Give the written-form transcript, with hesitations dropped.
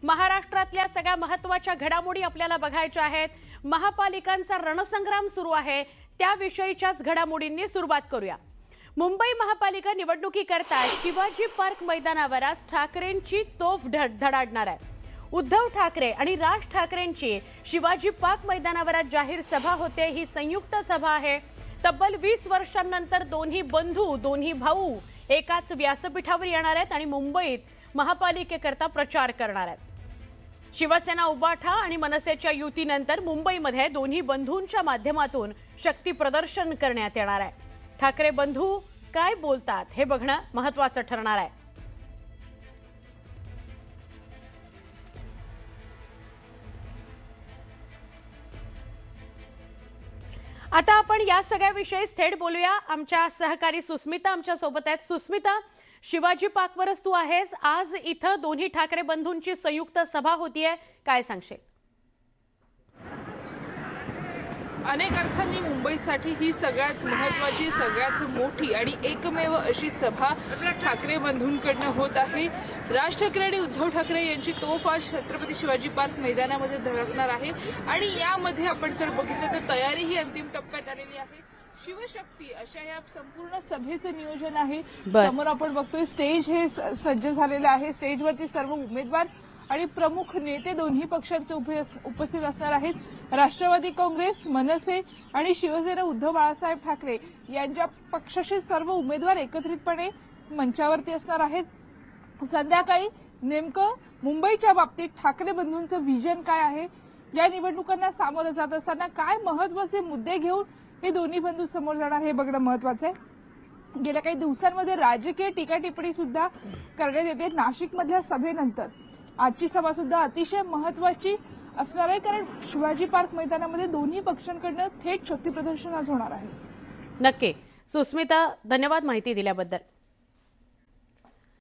महाराष्ट्रातल्या सगळ्या महत्त्वाच्या घडामोडी आपल्याला बघायच्या आहेत। महापालिकांचा रणसंग्राम सुरू आहे, त्याविषयीच्याच घडामोडींनी सुरुवात करूया। मुंबई महापालिका निवडणुकीकरता शिवाजी पार्क मैदानावर आज ठाकरेंची तोफ धडाडणार आहे। उद्धव ठाकरे आणि राज ठाकरेंची शिवाजी पार्क मैदानावर आज जाहीर सभा होते। ही संयुक्त सभा आहे। तब्बल 20 वर्षांनंतर दोन्ही बंधू, दोन्ही भाऊ एकाच व्यासपीठावर येणार आहेत आणि मुंबईत महापालिकेकरता प्रचार करणार आहेत। शिवसेना उबाठा आणि मनसेच्या युतीनंतर मुंबईमध्ये दोन्ही बंधूंच्या माध्यमातून शक्ती प्रदर्शन करण्यात येणार आहे। ठाकरे बंधू काय बोलतात हे बघणं महत्त्वाचं ठरणार आहे। आता आपण या सगळ्या विषयी थेट बोलूया। आमच्या सहकारी सुस्मिता आमच्या सोबत आहेत। सुस्मिता, शिवाजी पार्कवरच तू आहेस। आज इथं दोन्ही ठाकरे बंधूंची संयुक्त सभा होतीये, काय सांगशील? अनेक अर्थांनी मुंबईसाठी ही सगळ्यात महत्त्वाची, सगळ्यात मोठी आणि एकमेव अशी सभा ठाकरे बंधूंकडनं होत आहे। राज ठाकरे आणि उद्धव ठाकरे यांची तोफ आज छत्रपती शिवाजी पार्क मैदानामध्ये धडकणार आहे आणि यामध्ये आपण जर बघितलं तर तयारी ही अंतिम टप्प्यात आलेली आहे। शिवशक्ती अशा या संपूर्ण सभेचं नियोजन आहे। समोर आपण बघतोय स्टेज हे सज्ज झालेलं आहे। स्टेजवरती सर्व उमेदवार आणि प्रमुख नेते दोन्ही पक्षांचे उपस्थित असणार आहेत। राष्ट्रवादी काँग्रेस, मनसे आणि शिवसेना उद्धव बाळासाहेब ठाकरे यांच्या पक्षाचे सर्व उमेदवार एकत्रितपणे मंचावरती असणार आहेत। संध्याकाळी नेमकं मुंबईच्या बाबतीत ठाकरे बंधूंचं विजन काय आहे, या निवडणुकांना सामोरं जात असताना काय महत्त्वाचे मुद्दे घेऊन हे दोन्ही बंधू समोर जाणार हे बघणं महत्त्वाचं आहे। गेल्या काही दिवसांमध्ये राजकीय टीकाटिप्पणी सुद्धा करण्यात येते। नाशिकमधल्या सभेनंतर आजची सभा सुद्धा अतिशय महत्त्वाची असणार आहे, कारण शिवाजी पार्क मैदानामध्ये दोन्ही पक्षांकडून थेट शक्ती प्रदर्शन आज होणार आहे। नक्की सुस्मिता, धन्यवाद माहिती दिल्याबद्दल।